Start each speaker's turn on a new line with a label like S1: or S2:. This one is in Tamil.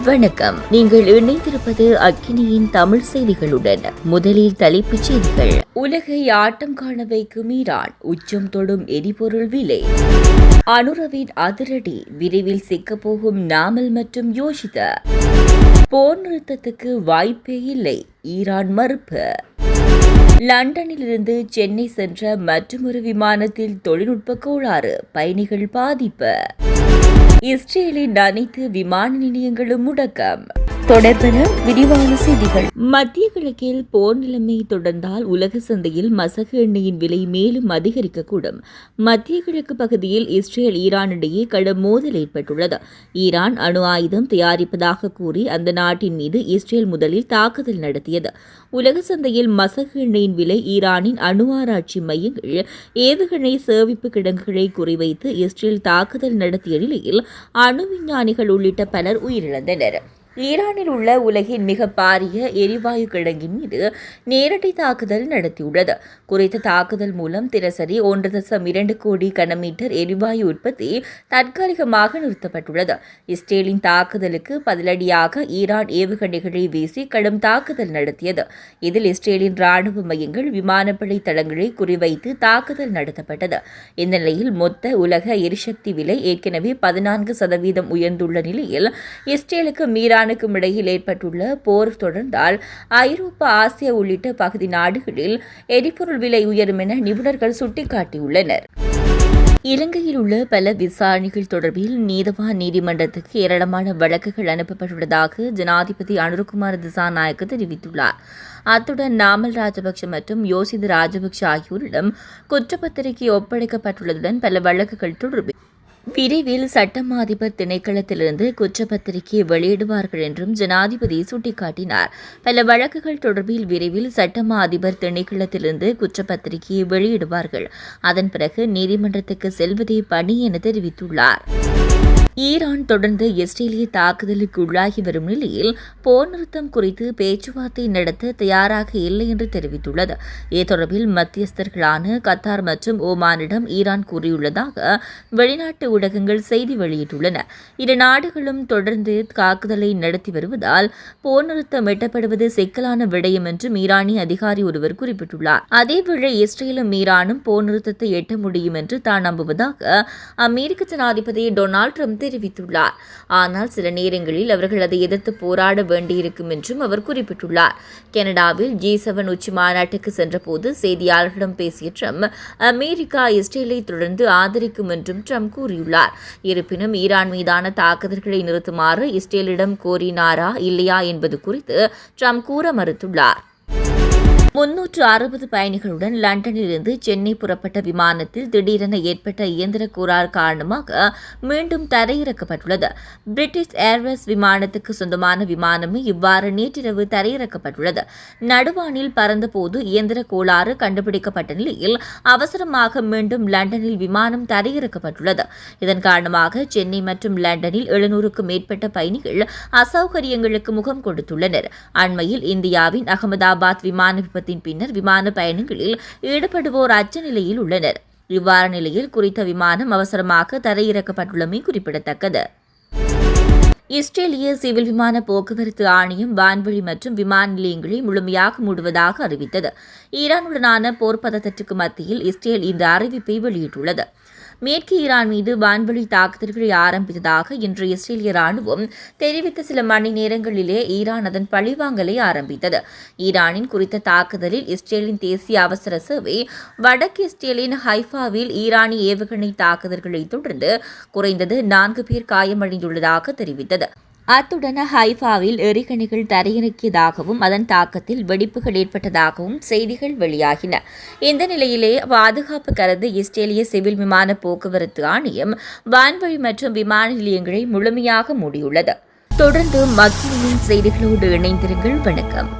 S1: வணக்கம். நீங்கள் இணைந்திருப்பது அக்கினியின் தமிழ் செய்திகளுடன். முதலில் தலைப்புச் செய்திகள். உலகை ஆட்டம் காண வைக்கும் ஈரான், உச்சம் தொடும் எரிபொருள் விலை. அனுரவின் அதிரடி, விரைவில் சிக்கப்போகும் நாமல் மற்றும் யோஷித. போர் நிறுத்தத்துக்கு வாய்ப்பே இல்லை, ஈரான் மறுப்பு. லண்டனிலிருந்து சென்னை சென்ற மற்றொரு விமானத்தில் தொழில்நுட்ப கோளாறு, பயணிகள் பாதிப்பு. இஸ்ரேலின் அனைத்து விமான நிலையங்களும் முடக்கம். தொடர்பென விரிவான செய்திகள். மத்திய கிழக்கில் போர் நிலைமை தொடர்ந்தால் உலக சந்தையில் மசகு எண்ணெயின் விலை மேலும் அதிகரிக்கக்கூடும். மத்திய கிழக்கு பகுதியில் இஸ்ரேல் ஈரான் இடையே கடும் மோதல் ஏற்பட்டுள்ளது. ஈரான் அணு ஆயுதம் தயாரிப்பதாக கூறி அந்த நாட்டின் மீது இஸ்ரேல் முதலில் தாக்குதல் நடத்தியது. உலக சந்தையில் மசகு எண்ணெயின் விலை ஈரானின் அணு ஆராய்ச்சி மையங்கள் ஏவுகணை சேமிப்பு கிடங்குகளை குறிவைத்து இஸ்ரேல் தாக்குதல் நடத்திய நிலையில் அணு விஞ்ஞானிகள் உள்ளிட்ட பலர் உயிரிழந்தனர். ஈரானில் உள்ள உலகின் மிக பாரிய எரிவாயு கிடங்கின் மீது நேரடி தாக்குதல் நடத்தியுள்ளது. குறித்த தாக்குதல் மூலம் தினசரி 1.2 கோடி கனமீட்டர் எரிவாயு உற்பத்தி தற்காலிகமாக நிறுத்தப்பட்டுள்ளது. இஸ்ரேலின் தாக்குதலுக்கு பதிலடியாக ஈரான் ஏவுகணைகளை வீசி கடும் தாக்குதல் நடத்தியது. இதில் இஸ்ரேலின் ராணுவ மையங்கள், விமானப்படை தளங்களை குறிவைத்து தாக்குதல் நடத்தப்பட்டது. இந்த நிலையில் மொத்த உலக எரிசக்தி விலை ஏற்கனவே 14% உயர்ந்துள்ள நிலையில் இஸ்ரேலுக்கு ஈரானுக்கும் இடையில் ஏற்பட்டுள்ள போர் தொடர்ந்தால் ஐரோப்பா, ஆசியா உள்ளிட்ட பகுதி நாடுகளில் எரிபொருள் விலை உயரும் என நிபுணர்கள் சுட்டிக்காட்டியுள்ளனர். இலங்கையில் உள்ள பல விசாரணைகள் தொடர்பில் நீதவான் நீதிமன்றத்துக்கு ஏராளமான வழக்குகள் அனுப்பப்பட்டுள்ளதாக ஜனாதிபதி அனுரகுமார திசாநாயக்க தெரிவித்துள்ளார். அத்துடன் நாமல் ராஜபக்ஷ மற்றும் யோசித ராஜபக்ஷ ஆகியோரிடம் குற்றப்பத்திரிகை ஒப்படைக்கப்பட்டுள்ளதுடன் பல வழக்குகள் தொடர்பில் விரைவில் சட்டமா அதிபர் திணைக்களத்திலிருந்து குற்றப்பத்திரிகை வெளியிடுவார்கள் என்றும் ஜனாதிபதி சுட்டிக்காட்டினார். பல வழக்குகள் தொடர்பில் விரைவில் சட்டமா அதிபர் திணைக்களத்திலிருந்து குற்றப்பத்திரிகையை வெளியிடுவார்கள். அதன் பிறகு நீதிமன்றத்துக்கு செல்வதே பணி என தெரிவித்துள்ளார். ஈரான் தொடர்ந்து இஸ்ரேலிய தாக்குதலுக்கு உள்ளாகி வரும் நிலையில் போர் நிறுத்தம் குறித்து பேச்சுவார்த்தை நடத்த தயாராக இல்லை என்று தெரிவித்துள்ளது. இது தொடர்பில் மத்தியஸ்தர்களான கத்தார் மற்றும் ஓமானிடம் ஈரான் கூறியுள்ளதாக வெளிநாட்டு ஊடகங்கள் செய்தி வெளியிட்டுள்ளன. இரு நாடுகளும் தொடர்ந்து தாக்குதலை நடத்தி வருவதால் போர் நிறுத்தம் எட்டப்படுவது சிக்கலான விடயம் என்றும் ஈரானிய அதிகாரி ஒருவர் குறிப்பிட்டுள்ளார். அதேவேளை இஸ்ரேலும் ஈரானும் போர் நிறுத்தத்தை எட்ட முடியும் என்று தான் நம்புவதாக அமெரிக்க ஜனாதிபதி டொனால்ட் ட்ரம்ப் தெரிவித்துள்ளார். ஆனால் சில நேரங்களில் அவர்கள் அதை எதிர்த்து போராட வேண்டியிருக்கும் என்றும் அவர் குறிப்பிட்டுள்ளார். கனடாவில் G7 உச்சி மாநாட்டுக்கு சென்றபோது செய்தியாளர்களிடம் பேசிய ட்ரம்ப் அமெரிக்கா இஸ்ரேலை தொடர்ந்து ஆதரிக்கும் என்றும் ட்ரம்ப் கூறியுள்ளார். இருப்பினும் ஈரான் மீதான தாக்குதல்களை நிறுத்துமாறு இஸ்ரேலிடம் கோரினாரா இல்லையா என்பது குறித்து ட்ரம்ப் கூற மறுத்துள்ளார். 360 பயணிகளுடன் லண்டனிலிருந்து சென்னை புறப்பட்ட விமானத்தில் திடீரென ஏற்பட்ட இயந்திர கோளாறு காரணமாக மீண்டும் தரையிறக்கப்பட்டுள்ளது. பிரிட்டிஷ் ஏர்வேஸ் விமானத்துக்கு சொந்தமான விமானமே இவ்வாறு நேற்றிரவு தரையிறக்கப்பட்டுள்ளது. நடுவானில் பறந்தபோது இயந்திர கோளாறு கண்டுபிடிக்கப்பட்ட நிலையில் அவசரமாக மீண்டும் லண்டனில் விமானம் தரையிறக்கப்பட்டுள்ளது. இதன் காரணமாக சென்னை மற்றும் லண்டனில் 700க்கும் மேற்பட்ட பயணிகள் அசௌகரியங்களுக்கு முகம் கொடுத்துள்ளனர். அண்மையில் இந்தியாவின் அகமதாபாத் விமான பின்னர் விமான பயணங்களில் ஈடுபடுவோர் அச்ச நிலையில் உள்ளனர். இவ்வாறு நிலையில் குறித்த விமானம் அவசரமாக தரையிறக்கப்பட்டுள்ளமை குறிப்பிடத்தக்கது. இஸ்ரேலிய சிவில் விமான போக்குவரத்து ஆணையம் வான்வழி மற்றும் விமான நிலையங்களை முழுமையாக மூடுவதாக அறிவித்தது. ஈரானுடனான போர் பதற்றத்துக்கு மத்தியில் இஸ்ரேல் இந்த அறிவிப்பை வெளியிட்டுள்ளது. மேற்கு ஈரான் மீது வான்வழி தாக்குதல்களை ஆரம்பித்ததாக இன்று இஸ்ரேலிய ராணுவம் தெரிவித்த சில மணி நேரங்களிலே ஈரான் அதன் பழிவாங்கலை ஆரம்பித்தது. ஈரானின் குறித்த தாக்குதலில் இஸ்ரேலின் தேசிய அவசர சேவை வடக்கு இஸ்ரேலின் ஹைஃபாவில் ஈரானிய ஏவுகணை தாக்குதல்களை தொடர்ந்து குறைந்தது 4 பேர் காயமடைந்துள்ளதாக தெரிவித்தது. அத்துடன் ஹைஃபாவில் எரிகணைகள் தரையிறக்கியதாகவும் அதன் தாக்கத்தில் வெடிப்புகள் ஏற்பட்டதாகவும் செய்திகள் வெளியாகின. இந்த நிலையிலே பாதுகாப்பு கருதி இஸ்ரேலிய சிவில் விமான போக்குவரத்து ஆணையம் வான்வழி மற்றும் விமான நிலையங்களை முழுமையாக மூடியுள்ளது. தொடர்ந்து மக்களின் செய்திகளோடு இணைந்திருங்கள். வணக்கம்.